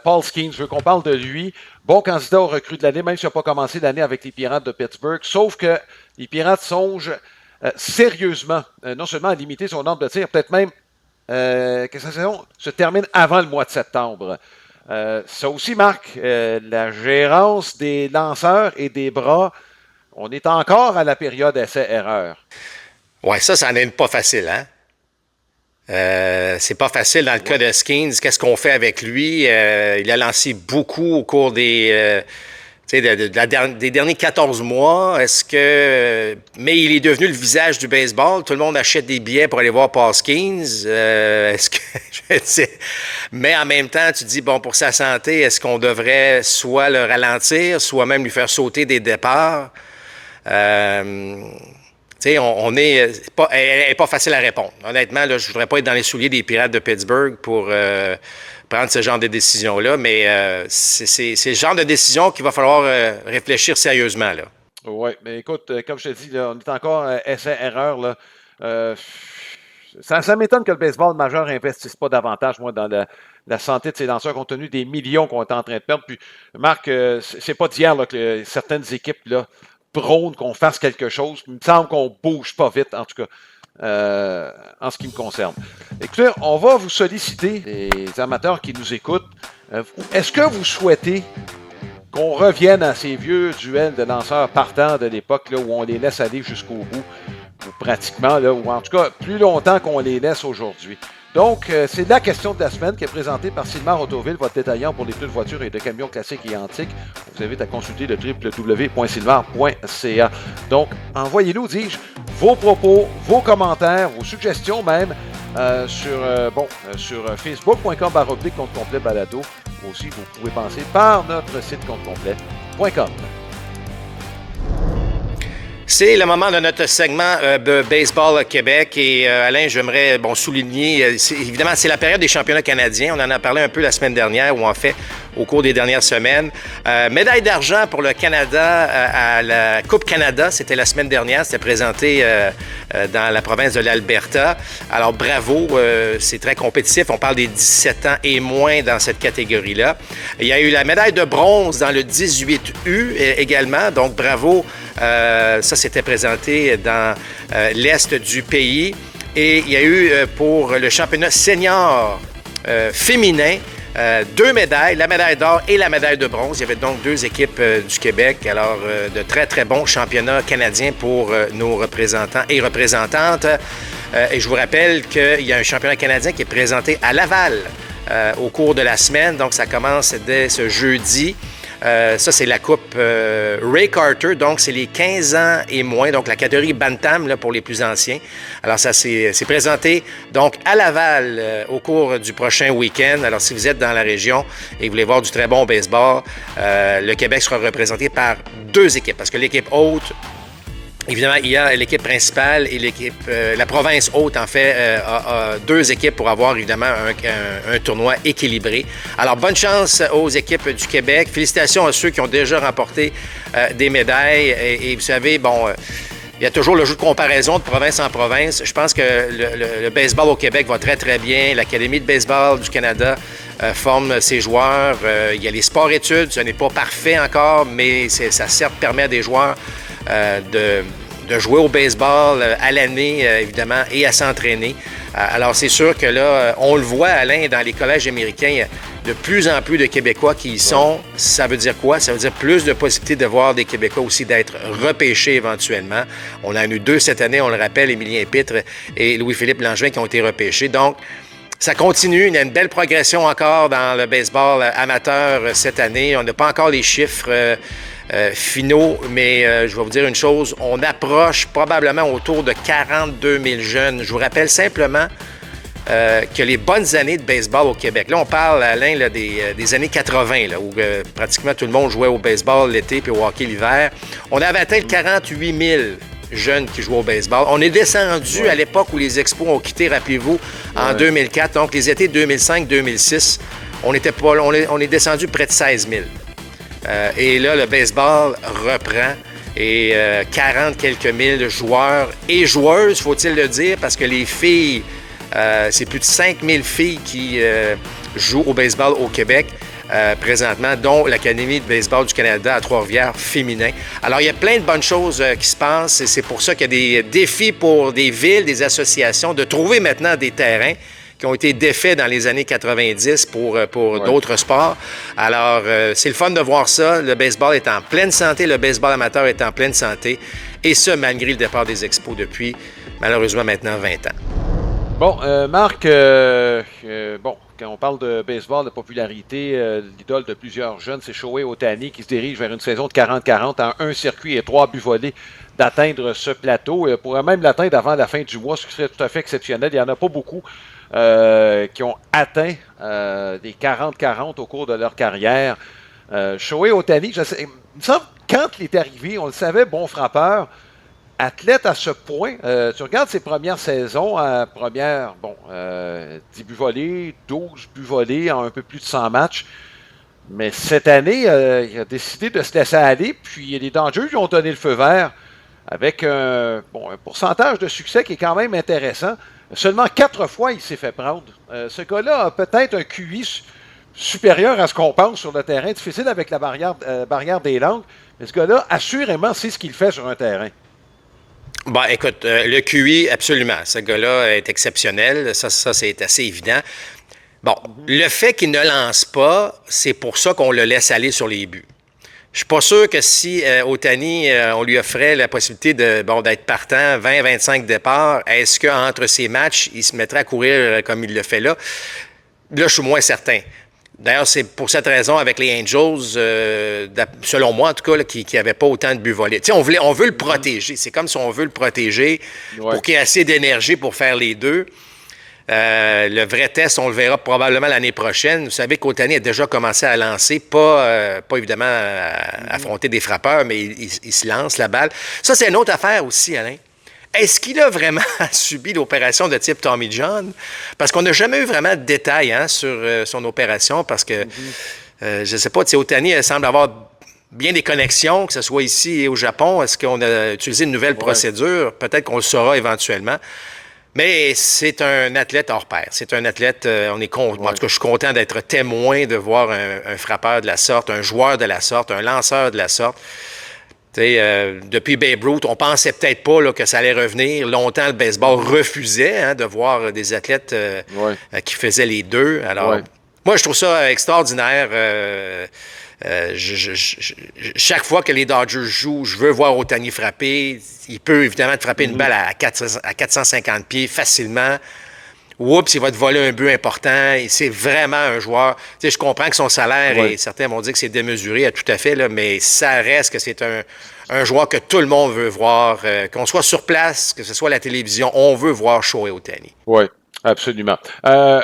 Paul Skenes, je veux qu'on parle de lui. Bon candidat au recrue de l'année, même s'il n'a pas commencé l'année avec les Pirates de Pittsburgh. Sauf que les Pirates songent sérieusement, non seulement à limiter son nombre de tirs, peut-être même que sa saison se termine avant le mois de septembre. Ça aussi, Marc, la gérance des lanceurs et des bras, on est encore à la période essai-erreur. Oui, ça n'en est pas facile, hein? C'est pas facile dans le cas de Skenes. Qu'est-ce qu'on fait avec lui? Il a lancé beaucoup au cours des derniers 14 mois. Mais il est devenu le visage du baseball. Tout le monde achète des billets pour aller voir Paul Skenes. Mais en même temps, tu te dis, bon, pour sa santé, est-ce qu'on devrait soit le ralentir, soit même lui faire sauter des départs? Elle n'est pas facile à répondre. Honnêtement, là, je ne voudrais pas être dans les souliers des Pirates de Pittsburgh pour prendre ce genre de décision-là, mais c'est le genre de décision qu'il va falloir réfléchir sérieusement. Oui, mais écoute, comme je te dis, là, on est encore essai-erreur. Ça m'étonne que le baseball majeur n'investisse pas davantage, moi, dans la santé de ses lanceurs, compte tenu des millions qu'on est en train de perdre. Puis, Marc, c'est pas d'hier là, que certaines équipes là, prône qu'on fasse quelque chose. Il me semble qu'on bouge pas vite, en tout cas, en ce qui me concerne. Écoutez, on va vous solliciter, les amateurs qui nous écoutent. Est-ce que vous souhaitez qu'on revienne à ces vieux duels de lanceurs partants de l'époque là, où on les laisse aller jusqu'au bout, ou pratiquement, là, ou en tout cas plus longtemps qu'on les laisse aujourd'hui? Donc, c'est la question de la semaine qui est présentée par Sylmar Autoville, votre détaillant pour les pneus de voitures et de camions classiques et antiques. On vous invite à consulter le www.sylmar.ca. Donc, envoyez-nous, dis-je, vos propos, vos commentaires, vos suggestions même sur facebook.com/compte complet balado. Aussi, vous pouvez passer par notre site comptecomplet.com. C'est le moment de notre segment de Baseball Québec et Alain, j'aimerais souligner, évidemment, c'est la période des championnats canadiens. On en a parlé un peu la semaine dernière, ou en fait, au cours des dernières semaines. Médaille d'argent pour le Canada à la Coupe Canada, c'était la semaine dernière, c'était présenté dans la province de l'Alberta. Alors bravo, c'est très compétitif, on parle des 17 ans et moins dans cette catégorie-là. Il y a eu la médaille de bronze dans le 18U également, donc bravo. Ça, c'était présenté dans l'est du pays. Et il y a eu pour le championnat senior féminin 2 médailles, la médaille d'or et la médaille de bronze. Il y avait donc 2 équipes du Québec. Alors, de très, très bons championnats canadiens pour nos représentants et représentantes. Et je vous rappelle qu'il y a un championnat canadien qui est présenté à Laval au cours de la semaine. Donc, ça commence dès ce jeudi. Ça, c'est la coupe Ray Carter, donc c'est les 15 ans et moins, donc la catégorie Bantam là, pour les plus anciens. Alors, ça c'est présenté donc à Laval au cours du prochain week-end. Alors, si vous êtes dans la région et vous voulez voir du très bon baseball, le Québec sera représenté par 2 équipes, parce que l'équipe haute Évidemment, il y a l'équipe principale et l'équipe, la province haute, en fait, a deux équipes pour avoir, évidemment, un tournoi équilibré. Alors, bonne chance aux équipes du Québec. Félicitations à ceux qui ont déjà remporté des médailles. Et vous savez, bon, il y a toujours le jeu de comparaison de province en province. Je pense que le baseball au Québec va très, très bien. L'Académie de baseball du Canada forme ses joueurs. Il y a les sports-études. Ce n'est pas parfait encore, mais ça certes permet à des joueurs de jouer au baseball à l'année, évidemment, et à s'entraîner. Alors, c'est sûr que là, on le voit, Alain, dans les collèges américains, il y a de plus en plus de Québécois qui y sont. Ça veut dire quoi? Ça veut dire plus de possibilités de voir des Québécois aussi d'être repêchés éventuellement. On en a eu 2 cette année, on le rappelle, Émilien Pitre et Louis-Philippe Langevin qui ont été repêchés. Donc, ça continue. Il y a une belle progression encore dans le baseball amateur cette année. On n'a pas encore les chiffres finaux, mais je vais vous dire une chose, on approche probablement autour de 42 000 jeunes. Je vous rappelle simplement que les bonnes années de baseball au Québec, là on parle, Alain, là, des années 80, là, où pratiquement tout le monde jouait au baseball l'été puis au hockey l'hiver. On avait atteint le 48 000 jeunes qui jouaient au baseball. On est descendu à l'époque où les Expos ont quitté, rappelez-vous, en 2004, donc les étés 2005-2006, on est descendu près de 16 000. Et là, le baseball reprend et 40 quelques mille joueurs et joueuses, faut-il le dire, parce que les filles, c'est plus de 5 000 filles qui jouent au baseball au Québec présentement, dont l'Académie de baseball du Canada à Trois-Rivières féminin. Alors, il y a plein de bonnes choses qui se passent et c'est pour ça qu'il y a des défis pour des villes, des associations, de trouver maintenant des terrains qui ont été défaits dans les années 90 pour d'autres sports. Alors, c'est le fun de voir ça. Le baseball est en pleine santé, le baseball amateur est en pleine santé, et ce, malgré le départ des Expos depuis, malheureusement, maintenant 20 ans. Bon, Marc, bon, quand on parle de baseball, de popularité, l'idole de plusieurs jeunes, c'est Shohei Ohtani qui se dirige vers une saison de 40-40 en un circuit et 3 buts volés d'atteindre ce plateau. Il pourrait même l'atteindre avant la fin du mois, ce qui serait tout à fait exceptionnel. Il n'y en a pas beaucoup qui ont atteint des 40-40 au cours de leur carrière. Shohei Ohtani, il me semble quand il est arrivé, on le savait, bon frappeur, athlète à ce point. Tu regardes ses premières saisons, 10 buts volés, 12 buts volés en un peu plus de 100 matchs. Mais cette année, il a décidé de se laisser aller, puis les Dodgers lui ont donné le feu vert avec un pourcentage de succès qui est quand même intéressant. Seulement 4 fois, il s'est fait prendre. Ce gars-là a peut-être un QI supérieur à ce qu'on pense sur le terrain. Difficile avec la barrière des langues. Mais ce gars-là, assurément, c'est ce qu'il fait sur un terrain. Bon, écoute, le QI, absolument. Ce gars-là est exceptionnel. Ça c'est assez évident. Bon, le fait qu'il ne lance pas, c'est pour ça qu'on le laisse aller sur les buts. Je suis pas sûr que si Ohtani, on lui offrait la possibilité d'être partant, 20-25 départs, est-ce qu'entre ses matchs, il se mettrait à courir comme il le fait là? Là, je suis moins certain. D'ailleurs, c'est pour cette raison, avec les Angels, selon moi en tout cas, qui n'avaient pas autant de buts volés. Tu sais, on veut le protéger. C'est comme si on veut le protéger pour qu'il y ait assez d'énergie pour faire les deux. Le vrai test, on le verra probablement l'année prochaine. Vous savez qu'Ohtani a déjà commencé à lancer, pas évidemment à affronter des frappeurs, mais il se lance la balle. Ça, c'est une autre affaire aussi, Alain. Est-ce qu'il a vraiment subi l'opération de type Tommy John? Parce qu'on n'a jamais eu vraiment de détails sur son opération, parce que, je ne sais pas, Ohtani semble avoir bien des connexions, que ce soit ici et au Japon. Est-ce qu'on a utilisé une nouvelle procédure? Peut-être qu'on le saura éventuellement. Mais c'est un athlète hors pair. C'est un athlète, en tout cas, je suis content d'être témoin de voir un frappeur de la sorte, un joueur de la sorte, un lanceur de la sorte. Depuis Babe Ruth, on pensait peut-être pas là, que ça allait revenir. Longtemps, le baseball refusait de voir des athlètes qui faisaient les deux. Alors, moi, je trouve ça extraordinaire. Chaque fois que les Dodgers jouent, je veux voir Ohtani frapper. Il peut évidemment te frapper une balle à 450 pieds facilement. Oups, il va te voler un but important. Et c'est vraiment un joueur. Tu sais, je comprends que son salaire, et certains vont dire que c'est démesuré, tout à fait, là, mais ça reste que c'est un joueur que tout le monde veut voir. Qu'on soit sur place, que ce soit à la télévision, on veut voir Shohei Ohtani. Oui. Absolument. Un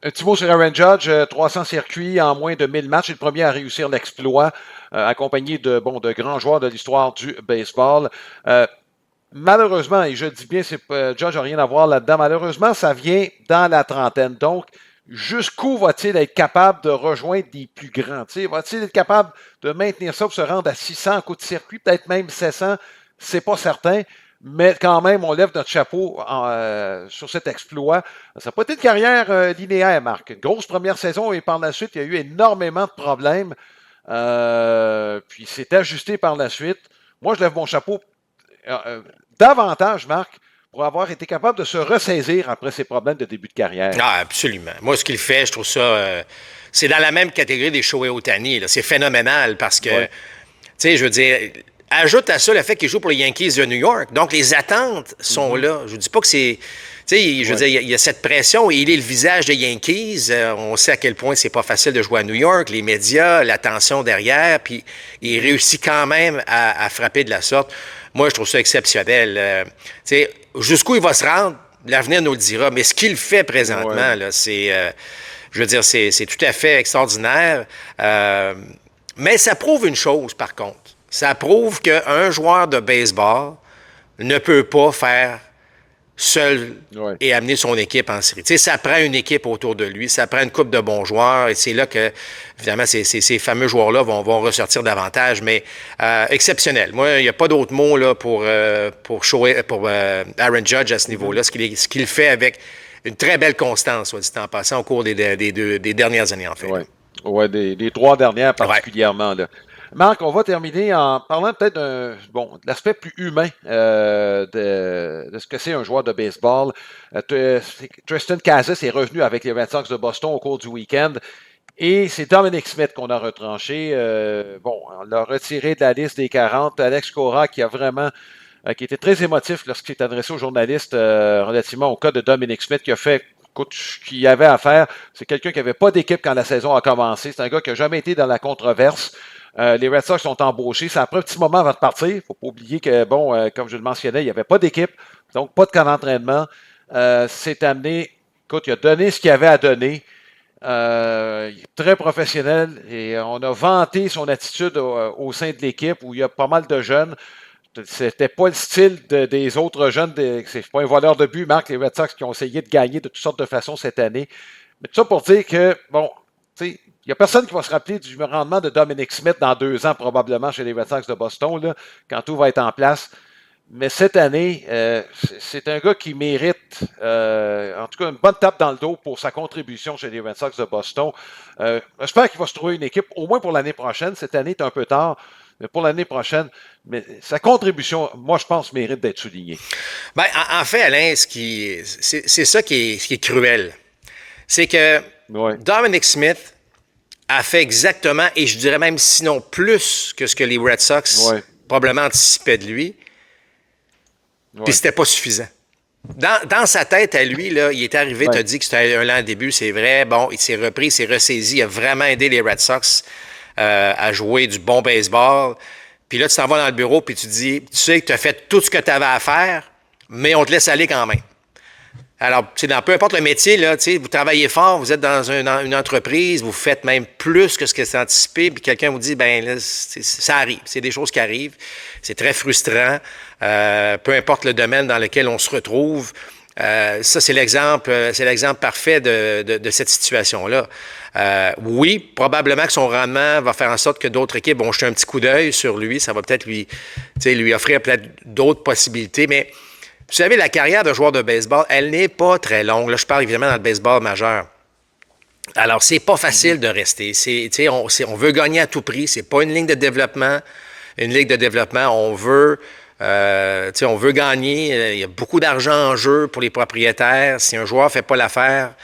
petit mot sur Aaron Judge, 300 circuits en moins de 1000 matchs. C'est le premier à réussir l'exploit, accompagné de grands joueurs de l'histoire du baseball. malheureusement, et je dis bien, Josh n'a rien à voir là-dedans, malheureusement, ça vient dans la trentaine. Donc, jusqu'où va-t-il être capable de rejoindre des plus grands? T'sais, va-t-il être capable de maintenir ça pour se rendre à 600 en coup de circuit, peut-être même 700? C'est pas certain. Mais quand même, on lève notre chapeau sur cet exploit. Ça n'a pas été une carrière linéaire, Marc. Une grosse première saison et par la suite, il y a eu énormément de problèmes. Puis c'est ajusté par la suite. Moi, je lève mon chapeau davantage, Marc, pour avoir été capable de se ressaisir après ses problèmes de début de carrière. Ah, absolument. Moi, ce qu'il fait, je trouve ça... c'est dans la même catégorie des Shohei Ohtani. Là. C'est phénoménal parce que, tu sais, je veux dire... Ajoute à ça le fait qu'il joue pour les Yankees de New York. Donc, les attentes sont là. Je ne dis pas que c'est... Tu sais, je veux dire, il y a cette pression et il est le visage des Yankees. On sait à quel point c'est pas facile de jouer à New York, les médias, l'attention derrière, puis il réussit quand même à frapper de la sorte. Moi, je trouve ça exceptionnel. Tu sais, jusqu'où il va se rendre, l'avenir nous le dira. Mais ce qu'il fait présentement, là, c'est... je veux dire, c'est tout à fait extraordinaire. Mais ça prouve une chose, par contre. Ça prouve qu'un joueur de baseball ne peut pas faire seul et amener son équipe en série. Tu sais, ça prend une équipe autour de lui, ça prend une couple de bons joueurs, et c'est là que, évidemment, ces fameux joueurs-là vont ressortir davantage, mais exceptionnel. Moi, il n'y a pas d'autre mot là, pour Aaron Judge à ce niveau-là, ce qu'il fait avec une très belle constance, soit dit en passant, au cours des dernières années, en fait. Oui, des 3 dernières particulièrement, là. Marc, on va terminer en parlant peut-être de l'aspect plus humain de ce que c'est un joueur de baseball. Tristan Casas est revenu avec les Red Sox de Boston au cours du week-end et c'est Dominic Smith qu'on a retranché. On l'a retiré de la liste des 40. Alex Cora qui qui était très émotif lorsqu'il s'est adressé aux journalistes relativement au cas de Dominic Smith qui a fait ce qu'il avait à faire. C'est quelqu'un qui n'avait pas d'équipe quand la saison a commencé. C'est un gars qui n'a jamais été dans la controverse. Les Red Sox sont embauchés. Ça a pris un petit moment avant de partir. Il ne faut pas oublier que, comme je le mentionnais, il n'y avait pas d'équipe, donc pas de camp d'entraînement. C'est amené, écoute, il a donné ce qu'il avait à donner. Il est très professionnel et on a vanté son attitude au sein de l'équipe où il y a pas mal de jeunes. C'était pas le style des autres jeunes. C'est pas un voleur de but, Marc, les Red Sox qui ont essayé de gagner de toutes sortes de façons cette année. Mais tout ça pour dire que, tu sais, il n'y a personne qui va se rappeler du rendement de Dominic Smith dans 2 ans, probablement, chez les Red Sox de Boston, là, quand tout va être en place. Mais cette année, c'est un gars qui mérite, en tout cas, une bonne tape dans le dos pour sa contribution chez les Red Sox de Boston. J'espère qu'il va se trouver une équipe, au moins pour l'année prochaine. Cette année est un peu tard, mais pour l'année prochaine. Mais sa contribution, moi, je pense, mérite d'être soulignée. Ben, en fait, Alain, c'est ça qui est cruel. C'est que Dominic Smith a fait exactement, et je dirais même sinon plus que ce que les Red Sox probablement anticipaient de lui. Puis c'était pas suffisant. Dans sa tête à lui, là, il est arrivé, tu as dit que c'était un lent début, c'est vrai. Bon, il s'est repris, il s'est ressaisi, il a vraiment aidé les Red Sox à jouer du bon baseball. Puis là, tu t'en vas dans le bureau, puis tu dis, tu sais que tu as fait tout ce que tu avais à faire, mais on te laisse aller quand même. Alors, dans peu importe le métier, là, vous travaillez fort, vous êtes dans une entreprise, vous faites même plus que ce que c'est anticipé, puis quelqu'un vous dit, ben là, ça arrive, c'est des choses qui arrivent, c'est très frustrant, peu importe le domaine dans lequel on se retrouve. Ça, c'est l'exemple parfait de cette situation-là. Oui, probablement que son rendement va faire en sorte que d'autres équipes vont jeter un petit coup d'œil sur lui, ça va peut-être lui offrir peut-être d'autres possibilités, mais vous savez, la carrière de joueur de baseball, elle n'est pas très longue. Là, je parle évidemment dans le baseball majeur. Alors, c'est pas facile de rester. On veut gagner à tout prix. C'est pas une ligne de développement. Une ligue de développement, on veut gagner. Il y a beaucoup d'argent en jeu pour les propriétaires. Si un joueur ne fait pas l'affaire,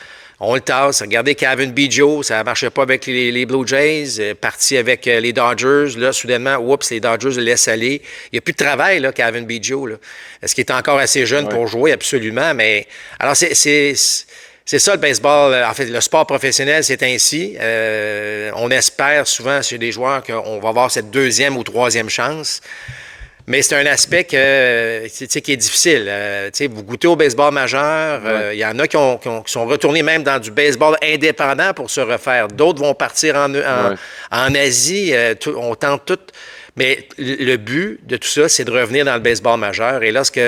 on le tasse. Regardez Kevin Biggio, ça ne marchait pas avec les Blue Jays, parti avec les Dodgers. Là, soudainement, les Dodgers le laissent aller. Il n'y a plus de travail, là, Kevin Biggio. Là. Est-ce qu'il est encore assez jeune pour jouer? Absolument. Mais alors, c'est ça le baseball. En fait, le sport professionnel, c'est ainsi. On espère souvent chez des joueurs qu'on va avoir cette 2e ou 3e chance. Mais c'est un aspect qui est difficile. Vous goûtez au baseball majeur. Il y en a qui sont retournés même dans du baseball indépendant pour se refaire. D'autres vont partir en Asie. On tente tout. Mais le but de tout ça, c'est de revenir dans le baseball majeur. Et lorsque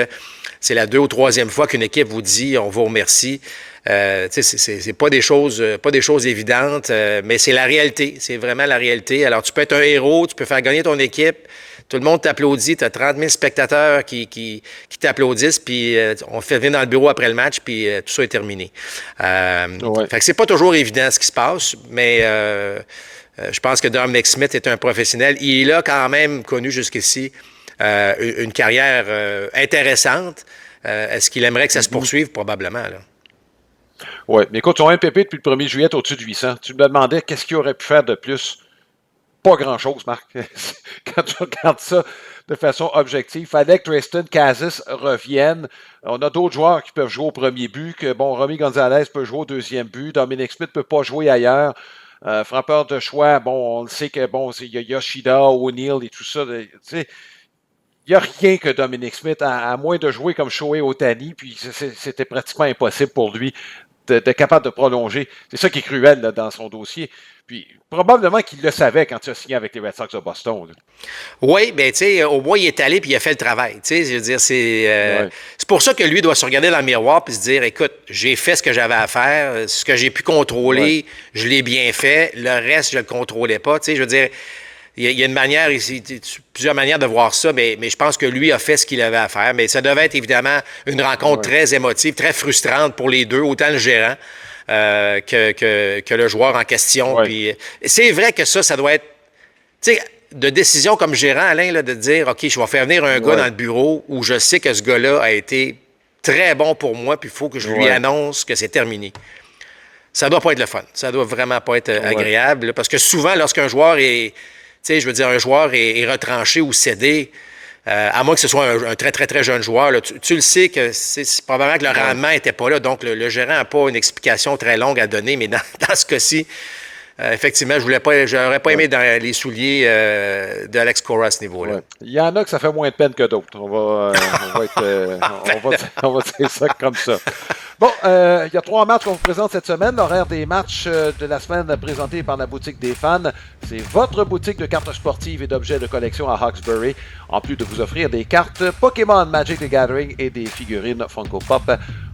c'est la 2e ou 3e fois qu'une équipe vous dit « on vous remercie », c'est pas des choses évidentes, mais c'est la réalité. C'est vraiment la réalité. Alors, tu peux être un héros, tu peux faire gagner ton équipe. Tout le monde t'applaudit. Tu as 30 000 spectateurs qui t'applaudissent, puis on fait venir dans le bureau après le match, puis tout ça est terminé. Fait que c'est pas toujours évident ce qui se passe, mais je pense que Dominic Smith est un professionnel. Il a quand même connu jusqu'ici une carrière intéressante. Est-ce qu'il aimerait que ça se poursuive? Probablement, là. Oui, mais écoute, son MPP depuis le 1er juillet est au-dessus de 800. Tu me demandais qu'est-ce qu'il aurait pu faire de plus. Pas grand-chose, Marc. Quand tu regardes ça de façon objective, il fallait que Tristan Casas revienne. On a d'autres joueurs qui peuvent jouer au premier but, que Romy Gonzalez peut jouer au 2e but, Dominic Smith ne peut pas jouer ailleurs. Frappeur de choix, on le sait que il y a Yoshida, O'Neill et tout ça. Il n'y a rien que Dominic Smith, à moins de jouer comme Shohei Ohtani, puis c'était pratiquement impossible pour lui de capable de prolonger. C'est ça qui est cruel là, dans son dossier. Puis probablement qu'il le savait quand il a signé avec les Red Sox de Boston. Là. Oui, bien, tu sais, au moins, il est allé puis il a fait le travail. Tu sais, je veux dire, c'est pour ça que lui doit se regarder dans le miroir puis se dire, écoute, j'ai fait ce que j'avais à faire, ce que j'ai pu contrôler, je l'ai bien fait, le reste, je ne le contrôlais pas. Tu sais, je veux dire, il y a une manière, plusieurs manières de voir ça, mais je pense que lui a fait ce qu'il avait à faire. Mais ça devait être évidemment une rencontre très émotive, très frustrante pour les deux, autant le gérant que le joueur en question. Puis, c'est vrai que ça doit être, tu sais, de décision comme gérant, Alain, là, de dire, OK, je vais faire venir un gars dans le bureau où je sais que ce gars-là a été très bon pour moi, puis il faut que je lui annonce que c'est terminé. Ça doit pas être le fun. Ça doit vraiment pas être agréable, là, parce que souvent, lorsqu'un joueur est... Tu sais, je veux dire, un joueur est retranché ou cédé, à moins que ce soit un très, très, très jeune joueur, là, tu le sais que c'est probablement que le rendement n'était pas là, donc le gérant n'a pas une explication très longue à donner, mais dans ce cas-ci, effectivement, je n'aurais pas aimé dans les souliers d'Alex Cora à ce niveau-là. Il y en a que ça fait moins de peine que d'autres. On va dire ça comme ça. Bon, il y a 3 matchs qu'on vous présente cette semaine. L'horaire des matchs de la semaine présenté par la boutique des fans. C'est votre boutique de cartes sportives et d'objets de collection à Hawkesbury. En plus de vous offrir des cartes Pokémon Magic the Gathering et des figurines Funko Pop.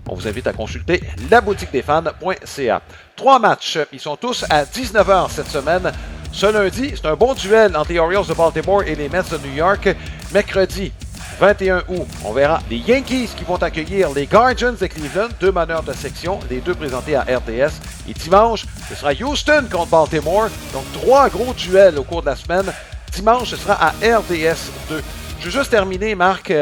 On vous invite à consulter laboutiquedesfans.ca. 3 matchs. Ils sont tous à 19h cette semaine. Ce lundi, c'est un bon duel entre les Orioles de Baltimore et les Mets de New York. Mercredi, 21 août, on verra les Yankees qui vont accueillir les Guardians de Cleveland, 2 meneurs de section, les 2 présentés à RDS. Et dimanche, ce sera Houston contre Baltimore. Donc 3 gros duels au cours de la semaine. Dimanche, ce sera à RDS 2. Je veux juste terminer, Marc,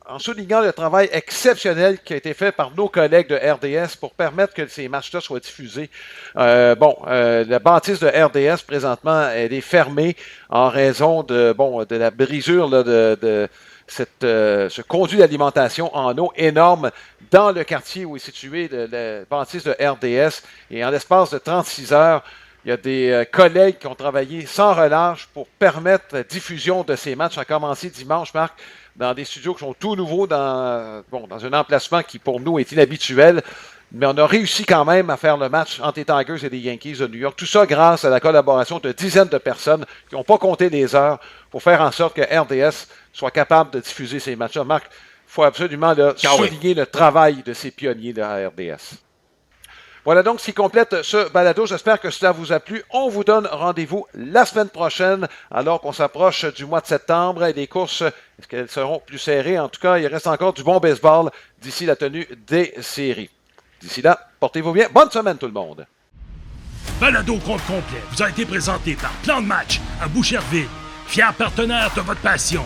en soulignant le travail exceptionnel qui a été fait par nos collègues de RDS pour permettre que ces matchs-là soient diffusés. La bâtisse de RDS, présentement, elle est fermée en raison de la brisure là, de ce conduit d'alimentation en eau énorme dans le quartier où est située la bâtisse de RDS. Et en l'espace de 36 heures, il y a des collègues qui ont travaillé sans relâche pour permettre la diffusion de ces matchs. Ça a commencé dimanche, Marc, dans des studios qui sont tout nouveaux, dans un emplacement qui, pour nous, est inhabituel. Mais on a réussi quand même à faire le match entre les Tigers et les Yankees de New York. Tout ça grâce à la collaboration de dizaines de personnes qui n'ont pas compté les heures pour faire en sorte que RDS soit capable de diffuser ces matchs-là. Marc, il faut absolument souligner le travail de ces pionniers de la RDS. Voilà donc ce qui complète ce balado. J'espère que cela vous a plu. On vous donne rendez-vous la semaine prochaine, alors qu'on s'approche du mois de septembre et les courses, est-ce qu'elles seront plus serrées? En tout cas, il reste encore du bon baseball d'ici la tenue des séries. D'ici là, portez-vous bien. Bonne semaine tout le monde. Balado compte complet vous a été présenté par Plan de match à Boucherville, fier partenaire de votre passion.